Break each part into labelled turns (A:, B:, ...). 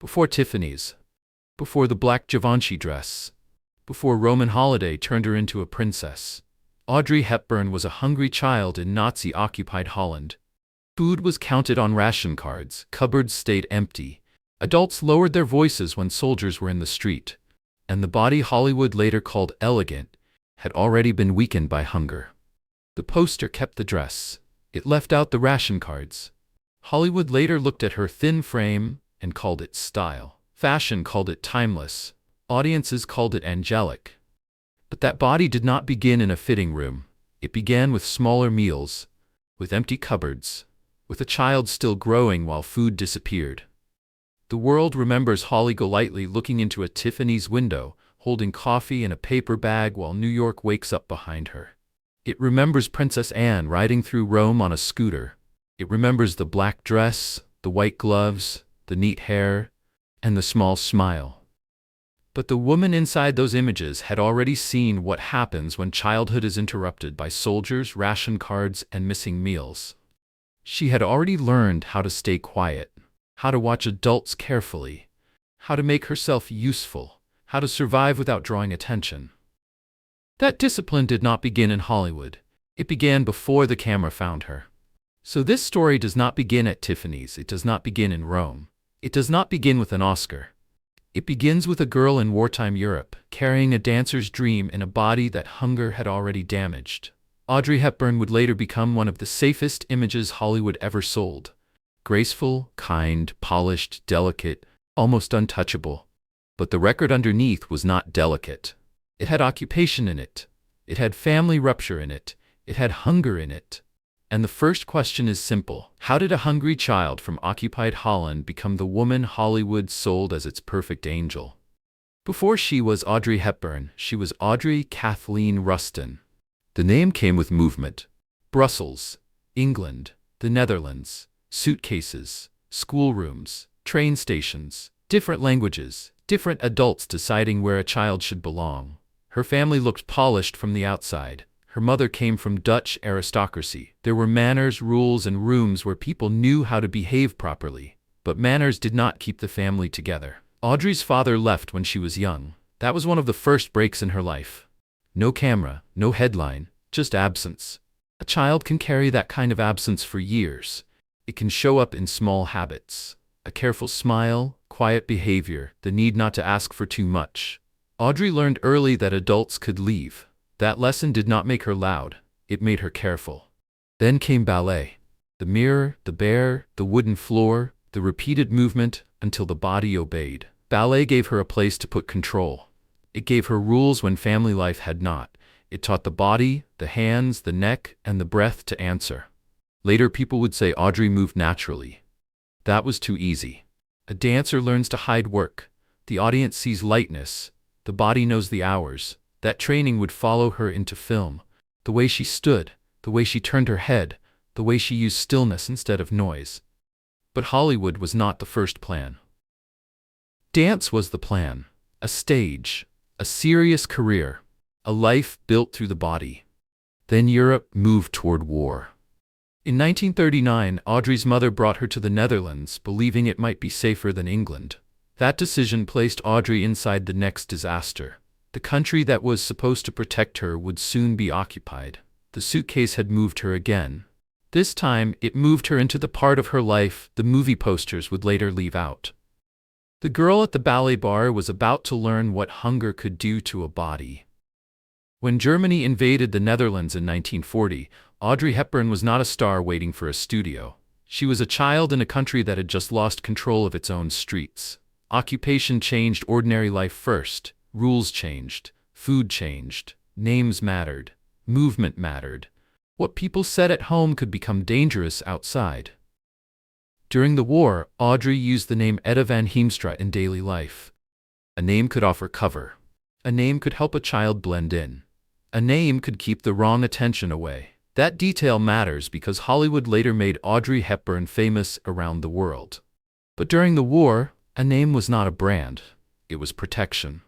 A: Before Tiffany's. Before the black Givenchy dress. Before Roman holiday turned her into a princess. Audrey Hepburn was a hungry child in Nazi-occupied Holland. Food was counted on ration cards, cupboards stayed empty. Adults lowered their voices when soldiers were in the street. And the body Hollywood later called elegant had already been weakened by hunger. The poster kept the dress. It left out the ration cards. Hollywood later looked at her thin frame and called it style. Fashion called it timeless. Audiences called it angelic. But that body did not begin in a fitting room. It began with smaller meals, with empty cupboards, with a child still growing while food disappeared. The world remembers Holly Golightly looking into a Tiffany's window, holding coffee in a paper bag while New York wakes up behind her. It remembers Princess Anne riding through Rome on a scooter. It remembers the black dress, the white gloves, the neat hair, and the small smile. But the woman inside those images had already seen what happens when childhood is interrupted by soldiers, ration cards, and missing meals. She had already learned how to stay quiet, how to watch adults carefully, how to make herself useful, how to survive without drawing attention. That discipline did not begin in Hollywood. It began before the camera found her. So this story does not begin at Tiffany's. It does not begin in Rome. It does not begin with an Oscar. It begins with a girl in wartime Europe, carrying a dancer's dream in a body that hunger had already damaged. Audrey Hepburn would later become one of the safest images Hollywood ever sold. Graceful, kind, polished, delicate, almost untouchable. But the record underneath was not delicate. It had occupation in it. It had family rupture in it. It had hunger in it. And the first question is simple. How did a hungry child from occupied Holland become the woman Hollywood sold as its perfect angel? Before she was Audrey Hepburn, she was Audrey Kathleen Rustin. The name came with movement. Brussels, England, the Netherlands, suitcases, schoolrooms, train stations, different languages, different adults deciding where a child should belong. Her family looked polished from the outside. Her mother came from Dutch aristocracy. There were manners, rules, and rooms where people knew how to behave properly. But manners did not keep the family together. Audrey's father left when she was young. That was one of the first breaks in her life. No camera, no headline, just absence. A child can carry that kind of absence for years. It can show up in small habits. A careful smile, quiet behavior, the need not to ask for too much. Audrey learned early that adults could leave. That lesson did not make her loud. It made her careful. Then came ballet. The mirror, the bear, the wooden floor, the repeated movement until the body obeyed. Ballet gave her a place to put control. It gave her rules when family life had not. It taught the body, the hands, the neck, and the breath to answer. Later people would say Audrey moved naturally. That was too easy. A dancer learns to hide work. The audience sees lightness. The body knows the hours. That training would follow her into film. The way she stood, the way she turned her head, the way she used stillness instead of noise. But Hollywood was not the first plan. Dance was the plan. A stage, a serious career, a life built through the body. Then Europe moved toward war. In 1939, Audrey's mother brought her to the Netherlands, believing it might be safer than England. That decision placed Audrey inside the next disaster. The country that was supposed to protect her would soon be occupied. The suitcase had moved her again. This time, it moved her into the part of her life the movie posters would later leave out. The girl at the ballet bar was about to learn what hunger could do to a body. When Germany invaded the Netherlands in 1940, Audrey Hepburn was not a star waiting for a studio. She was a child in a country that had just lost control of its own streets. Occupation changed ordinary life first. Rules changed. Food changed. Names mattered. Movement mattered. What people said at home could become dangerous outside. During the war, Audrey used the name Etta van Heemstra in daily life. A name could offer cover. A name could help a child blend in. A name could keep the wrong attention away. That detail matters because Hollywood later made Audrey Hepburn famous around the world. But during the war, a name was not a brand. It was protection.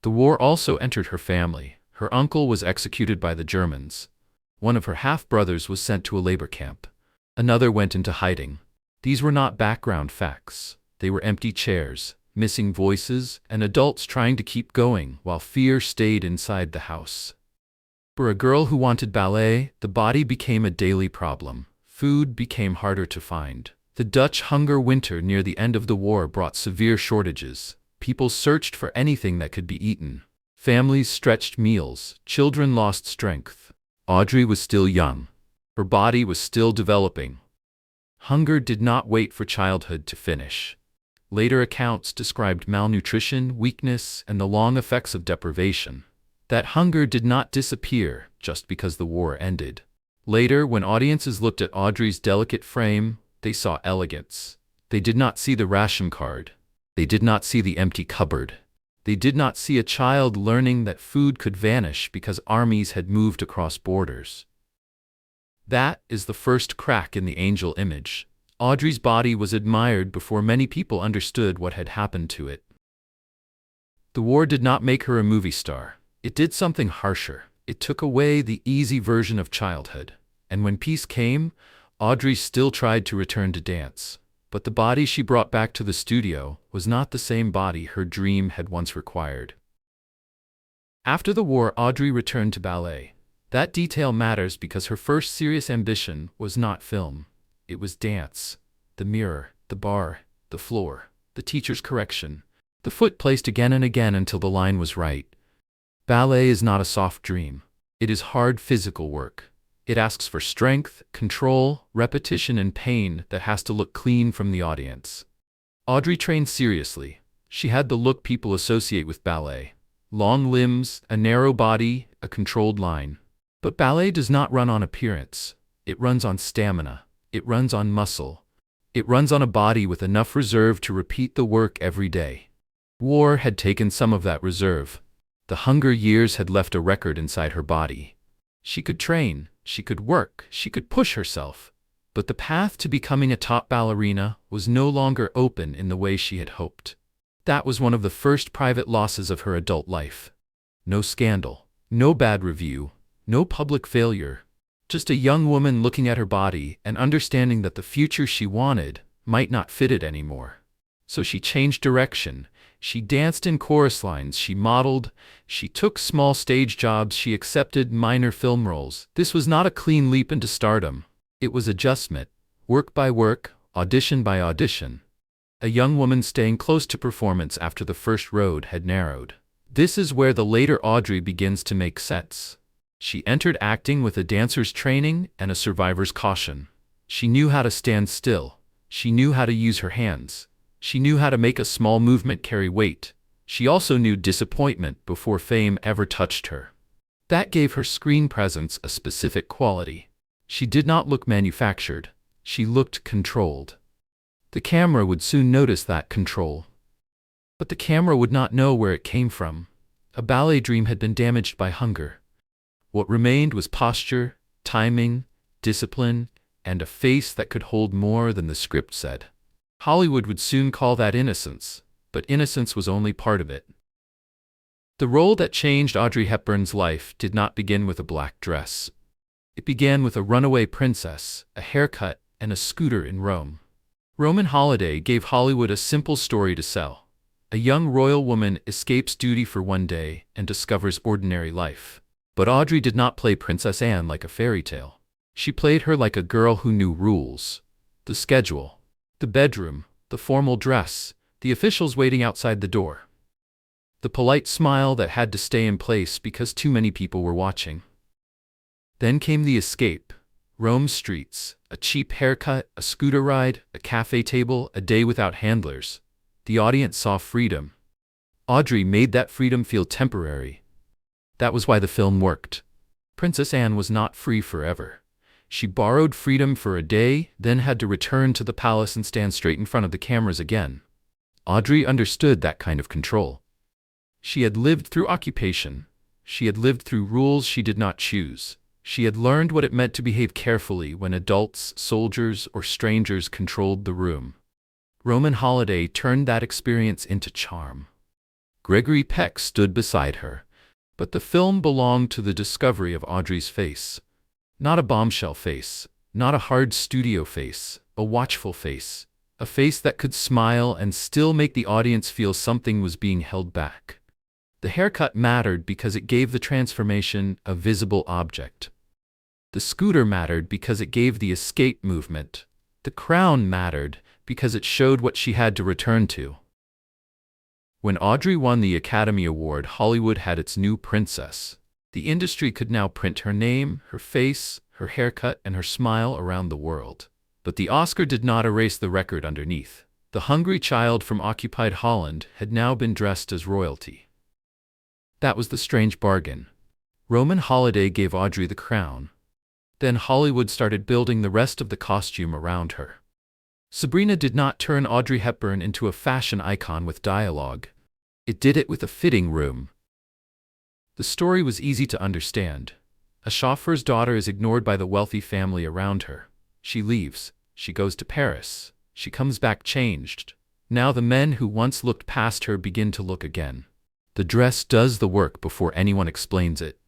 A: The war also entered her family. Her uncle was executed by the Germans. One of her half-brothers was sent to a labor camp. Another went into hiding. These were not background facts. They were empty chairs, missing voices, and adults trying to keep going while fear stayed inside the house. For a girl who wanted ballet, the body became a daily problem. Food became harder to find. The Dutch hunger winter near the end of the war brought severe shortages. People searched for anything that could be eaten. Families stretched meals. Children lost strength. Audrey was still young. Her body was still developing. Hunger did not wait for childhood to finish. Later accounts described malnutrition, weakness, and the long effects of deprivation. That hunger did not disappear just because the war ended. Later, when audiences looked at Audrey's delicate frame, they saw elegance. They did not see the ration card. They did not see the empty cupboard. They did not see a child learning that food could vanish because armies had moved across borders. That is the first crack in the angel image. Audrey's body was admired before many people understood what had happened to it. The war did not make her a movie star. It did something harsher. It took away the easy version of childhood. And when peace came, Audrey still tried to return to dance. But the body she brought back to the studio was not the same body her dream had once required. After the war, Audrey returned to ballet. That detail matters because her first serious ambition was not film. It was dance. The mirror, the bar, the floor, the teacher's correction, the foot placed again and again until the line was right. Ballet is not a soft dream. It is hard physical work. It asks for strength, control, repetition, and pain that has to look clean from the audience. Audrey trained seriously. She had the look people associate with ballet. Long limbs, a narrow body, a controlled line. But ballet does not run on appearance. It runs on stamina. It runs on muscle. It runs on a body with enough reserve to repeat the work every day. War had taken some of that reserve. The hunger years had left a record inside her body. She could train, she could work, she could push herself. But the path to becoming a top ballerina was no longer open in the way she had hoped. That was one of the first private losses of her adult life. No scandal, no bad review, no public failure. Just a young woman looking at her body and understanding that the future she wanted might not fit it anymore. So she changed direction. She danced in chorus lines, she modeled, she took small stage jobs, she accepted minor film roles. This was not a clean leap into stardom. It was adjustment, work by work, audition by audition. A young woman staying close to performance after the first road had narrowed. This is where the later Audrey begins to make sense. She entered acting with a dancer's training and a survivor's caution. She knew how to stand still. She knew how to use her hands. She knew how to make a small movement carry weight. She also knew disappointment before fame ever touched her. That gave her screen presence a specific quality. She did not look manufactured. She looked controlled. The camera would soon notice that control. But the camera would not know where it came from. A ballet dream had been damaged by hunger. What remained was posture, timing, discipline, and a face that could hold more than the script said. Hollywood would soon call that innocence, but innocence was only part of it. The role that changed Audrey Hepburn's life did not begin with a black dress. It began with a runaway princess, a haircut, and a scooter in Rome. Roman Holiday gave Hollywood a simple story to sell. A young royal woman escapes duty for one day and discovers ordinary life. But Audrey did not play Princess Anne like a fairy tale. She played her like a girl who knew rules. The schedule. The bedroom, the formal dress, the officials waiting outside the door. The polite smile that had to stay in place because too many people were watching. Then came the escape. Rome's streets, a cheap haircut, a scooter ride, a cafe table, a day without handlers. The audience saw freedom. Audrey made that freedom feel temporary. That was why the film worked. Princess Anne was not free forever. She borrowed freedom for a day, then had to return to the palace and stand straight in front of the cameras again. Audrey understood that kind of control. She had lived through occupation. She had lived through rules she did not choose. She had learned what it meant to behave carefully when adults, soldiers, or strangers controlled the room. Roman Holiday turned that experience into charm. Gregory Peck stood beside her. But the film belonged to the discovery of Audrey's face. Not a bombshell face, not a hard studio face, a watchful face. A face that could smile and still make the audience feel something was being held back. The haircut mattered because it gave the transformation a visible object. The scooter mattered because it gave the escape movement. The crown mattered because it showed what she had to return to. When Audrey won the Academy Award, Hollywood had its new princess. The industry could now print her name, her face, her haircut, and her smile around the world. But the Oscar did not erase the record underneath. The hungry child from occupied Holland had now been dressed as royalty. That was the strange bargain. Roman Holiday gave Audrey the crown. Then Hollywood started building the rest of the costume around her. Sabrina did not turn Audrey Hepburn into a fashion icon with dialogue. It did it with a fitting room. The story was easy to understand. A chauffeur's daughter is ignored by the wealthy family around her. She leaves. She goes to Paris. She comes back changed. Now the men who once looked past her begin to look again. The dress does the work before anyone explains it.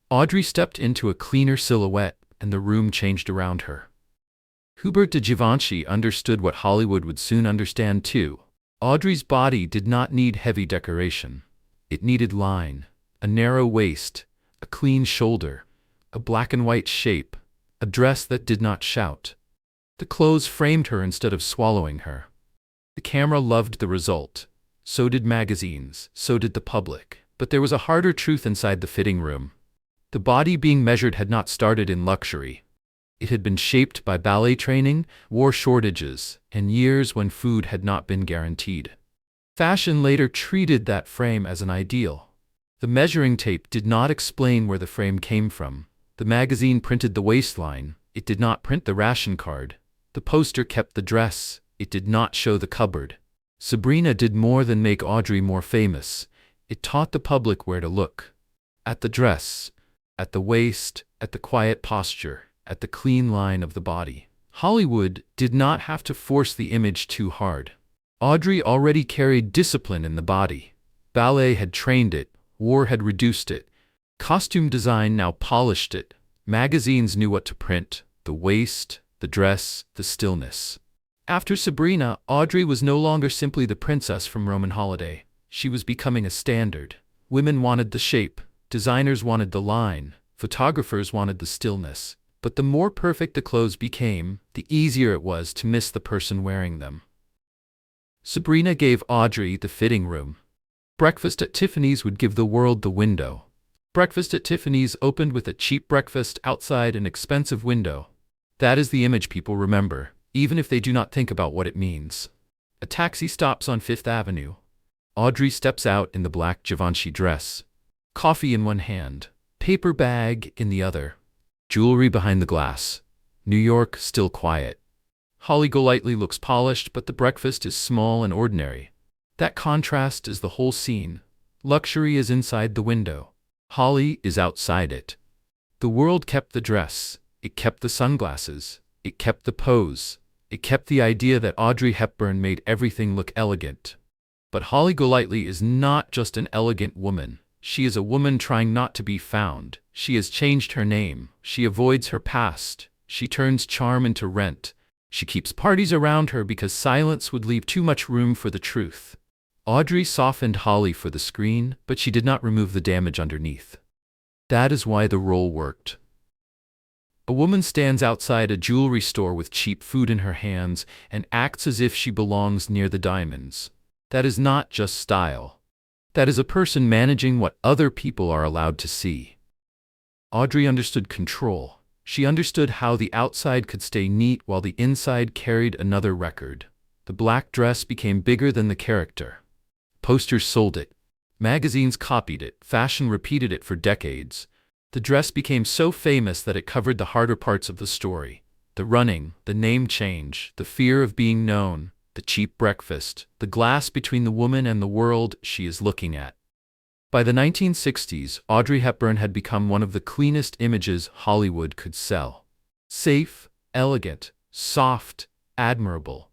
A: Audrey stepped into a cleaner silhouette, and the room changed around her. Hubert de Givenchy understood what Hollywood would soon understand too. Audrey's body did not need heavy decoration. It needed line, a narrow waist, a clean shoulder, a black and white shape, a dress that did not shout. The clothes framed her instead of swallowing her. The camera loved the result. So did magazines, so did the public. But there was a harder truth inside the fitting room. The body being measured had not started in luxury. It had been shaped by ballet training, war shortages, and years when food had not been guaranteed. Fashion later treated that frame as an ideal. The measuring tape did not explain where the frame came from. The magazine printed the waistline. It did not print the ration card. The poster kept the dress. It did not show the cupboard. Sabrina did more than make Audrey more famous. It taught the public where to look. At the dress, at the waist, at the quiet posture, at the clean line of the body. Hollywood did not have to force the image too hard. Audrey already carried discipline in the body. Ballet had trained it. War had reduced it. Costume design now polished it. Magazines knew what to print: the waist, the dress, the stillness. After Sabrina, Audrey was no longer simply the princess from Roman Holiday. She was becoming a standard. Women wanted the shape. Designers wanted the line. Photographers wanted the stillness. But the more perfect the clothes became, the easier it was to miss the person wearing them. Sabrina gave Audrey the fitting room. Breakfast at Tiffany's would give the world the window. Breakfast at Tiffany's opened with a cheap breakfast outside an expensive window. That is the image people remember, even if they do not think about what it means. A taxi stops on Fifth Avenue. Audrey steps out in the black Givenchy dress. Coffee in one hand, paper bag in the other. Jewelry behind the glass. New York still quiet. Holly Golightly looks polished, but the breakfast is small and ordinary. That contrast is the whole scene. Luxury is inside the window. Holly is outside it. The world kept the dress. It kept the sunglasses. It kept the pose. It kept the idea that Audrey Hepburn made everything look elegant. But Holly Golightly is not just an elegant woman. She is a woman trying not to be found. She has changed her name. She avoids her past. She turns charm into rent. She keeps parties around her because silence would leave too much room for the truth. Audrey softened Holly for the screen, but she did not remove the damage underneath. That is why the role worked. A woman stands outside a jewelry store with cheap food in her hands and acts as if she belongs near the diamonds. That is not just style. That is a person managing what other people are allowed to see. Audrey understood control. She understood how the outside could stay neat while the inside carried another record. The black dress became bigger than the character. Posters sold it. Magazines copied it. Fashion repeated it for decades. The dress became so famous that it covered the harder parts of the story. The running, the name change, the fear of being known, the cheap breakfast, the glass between the woman and the world she is looking at. By the 1960s, Audrey Hepburn had become one of the cleanest images Hollywood could sell. Safe, elegant, soft, admirable.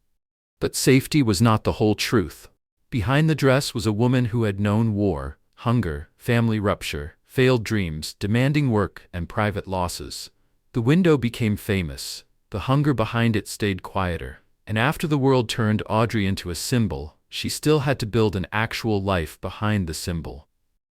A: But safety was not the whole truth. Behind the dress was a woman who had known war, hunger, family rupture, failed dreams, demanding work, and private losses. The window became famous. The hunger behind it stayed quieter. And after the world turned Audrey into a symbol, she still had to build an actual life behind the symbol.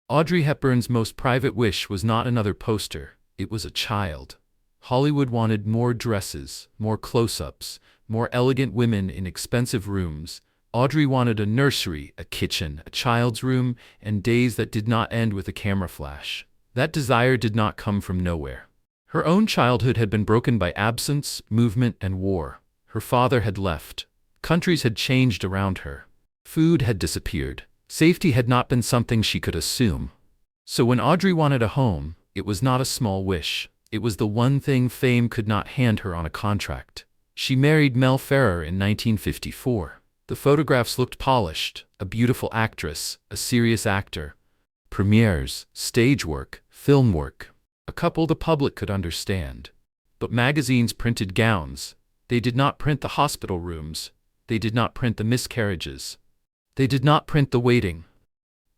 A: Audrey Hepburn's most private wish was not another poster, it was a child. Hollywood wanted more dresses, more close-ups, more elegant women in expensive rooms. Audrey wanted a nursery, a kitchen, a child's room, and days that did not end with a camera flash. That desire did not come from nowhere. Her own childhood had been broken by absence, movement, and war. Her father had left. Countries had changed around her. Food had disappeared. Safety had not been something she could assume. So when Audrey wanted a home, it was not a small wish. It was the one thing fame could not hand her on a contract. She married Mel Ferrer in 1954. The photographs looked polished, a beautiful actress, a serious actor. Premieres, stage work, film work. A couple the public could understand. But magazines printed gowns. They did not print the hospital rooms. They did not print the miscarriages. They did not print the waiting.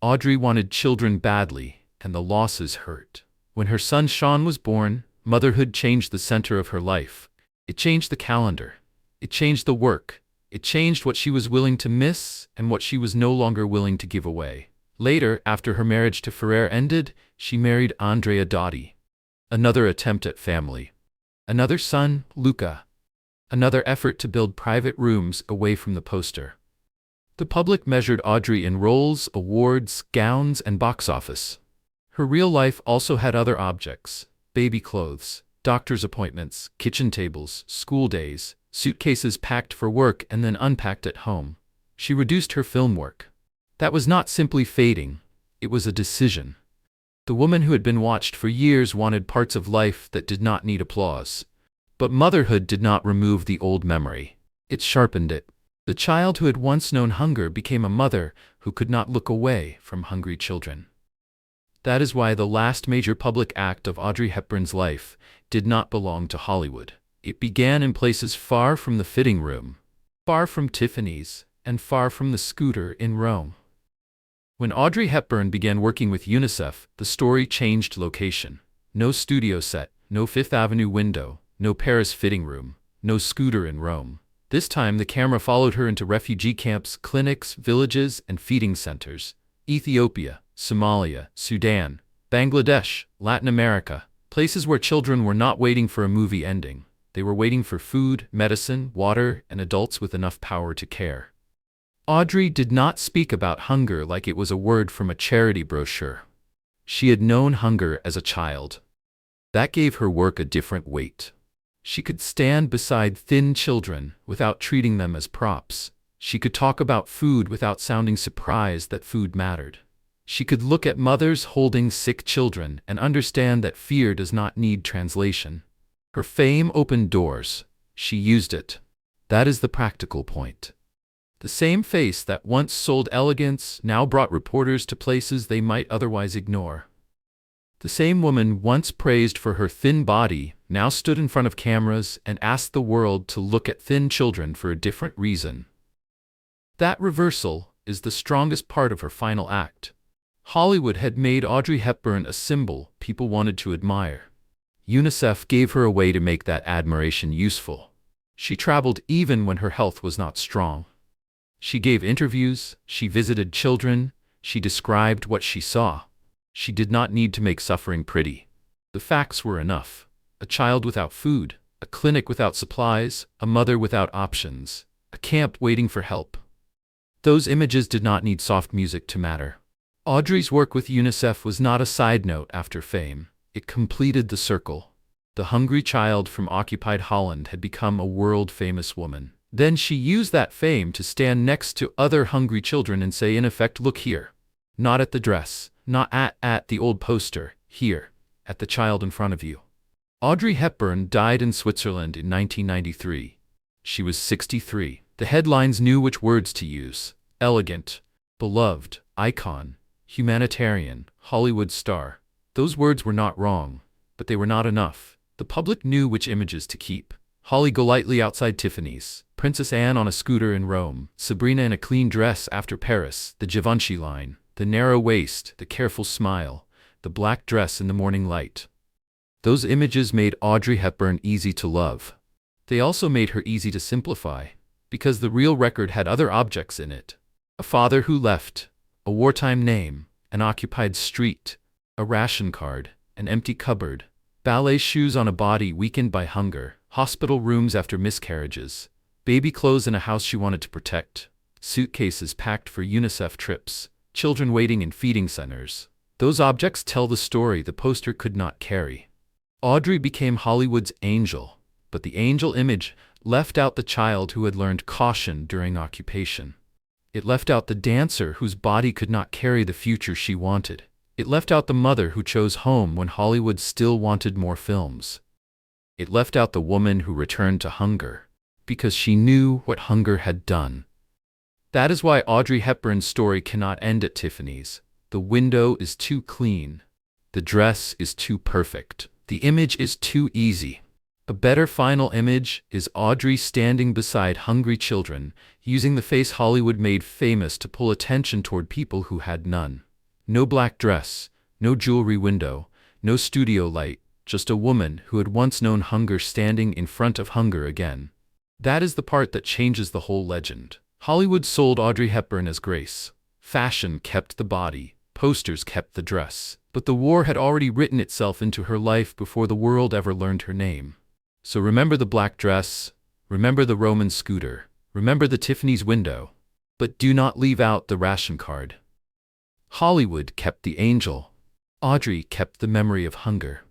A: Audrey wanted children badly, and the losses hurt. When her son Sean was born, motherhood changed the center of her life. It changed the calendar. It changed the work. It changed what she was willing to miss and what she was no longer willing to give away. Later, after her marriage to Ferrer ended, she married Andrea Dotti. Another attempt at family. Another son, Luca. Another effort to build private rooms away from the poster. The public measured Audrey in roles, awards, gowns, and box office. Her real life also had other objects: baby clothes, doctor's appointments, kitchen tables, school days, suitcases packed for work and then unpacked at home. She reduced her film work. That was not simply fading, it was a decision. The woman who had been watched for years wanted parts of life that did not need applause. But motherhood did not remove the old memory. It sharpened it. The child who had once known hunger became a mother who could not look away from hungry children. That is why the last major public act of Audrey Hepburn's life did not belong to Hollywood. It began in places far from the fitting room, far from Tiffany's, and far from the scooter in Rome. When Audrey Hepburn began working with UNICEF, the story changed location. No studio set, no Fifth Avenue window, no Paris fitting room, no scooter in Rome. This time the camera followed her into refugee camps, clinics, villages, and feeding centers. Ethiopia, Somalia, Sudan, Bangladesh, Latin America. Places where children were not waiting for a movie ending. They were waiting for food, medicine, water, and adults with enough power to care. Audrey did not speak about hunger like it was a word from a charity brochure. She had known hunger as a child. That gave her work a different weight. She could stand beside thin children without treating them as props. She could talk about food without sounding surprised that food mattered. She could look at mothers holding sick children and understand that fear does not need translation. Her fame opened doors. She used it. That is the practical point. The same face that once sold elegance now brought reporters to places they might otherwise ignore. The same woman once praised for her thin body now stood in front of cameras and asked the world to look at thin children for a different reason. That reversal is the strongest part of her final act. Hollywood had made Audrey Hepburn a symbol people wanted to admire. UNICEF gave her a way to make that admiration useful. She traveled even when her health was not strong. She gave interviews, she visited children, she described what she saw. She did not need to make suffering pretty. The facts were enough. A child without food, a clinic without supplies, a mother without options, a camp waiting for help. Those images did not need soft music to matter. Audrey's work with UNICEF was not a side note after fame. It completed the circle. The hungry child from occupied Holland had become a world-famous woman. Then she used that fame to stand next to other hungry children and say, in effect, look here. Not at the dress, not at the old poster, here, at the child in front of you. Audrey Hepburn died in Switzerland in 1993. She was 63. The headlines knew which words to use: elegant, beloved, icon, humanitarian, Hollywood star. Those words were not wrong, but they were not enough. The public knew which images to keep. Holly Golightly outside Tiffany's, Princess Anne on a scooter in Rome, Sabrina in a clean dress after Paris, the Givenchy line, the narrow waist, the careful smile, the black dress in the morning light. Those images made Audrey Hepburn easy to love. They also made her easy to simplify. because the real record had other objects in it. A father who left, a wartime name, an occupied street, a ration card, an empty cupboard, ballet shoes on a body weakened by hunger, hospital rooms after miscarriages, baby clothes in a house she wanted to protect, suitcases packed for UNICEF trips, children waiting in feeding centers. Those objects tell the story the poster could not carry. Audrey became Hollywood's angel, but the angel image left out the child who had learned caution during occupation. It left out the dancer whose body could not carry the future she wanted. It left out the mother who chose home when Hollywood still wanted more films. It left out the woman who returned to hunger, because she knew what hunger had done. That is why Audrey Hepburn's story cannot end at Tiffany's. The window is too clean. The dress is too perfect. The image is too easy. A better final image is Audrey standing beside hungry children, using the face Hollywood made famous to pull attention toward people who had none. No black dress, no jewelry window, no studio light, just a woman who had once known hunger standing in front of hunger again. That is the part that changes the whole legend. Hollywood sold Audrey Hepburn as grace. Fashion kept the body, posters kept the dress. But the war had already written itself into her life before the world ever learned her name. So remember the black dress, remember the Roman scooter, remember the Tiffany's window, but do not leave out the ration card. Hollywood kept the angel. Audrey kept the memory of hunger.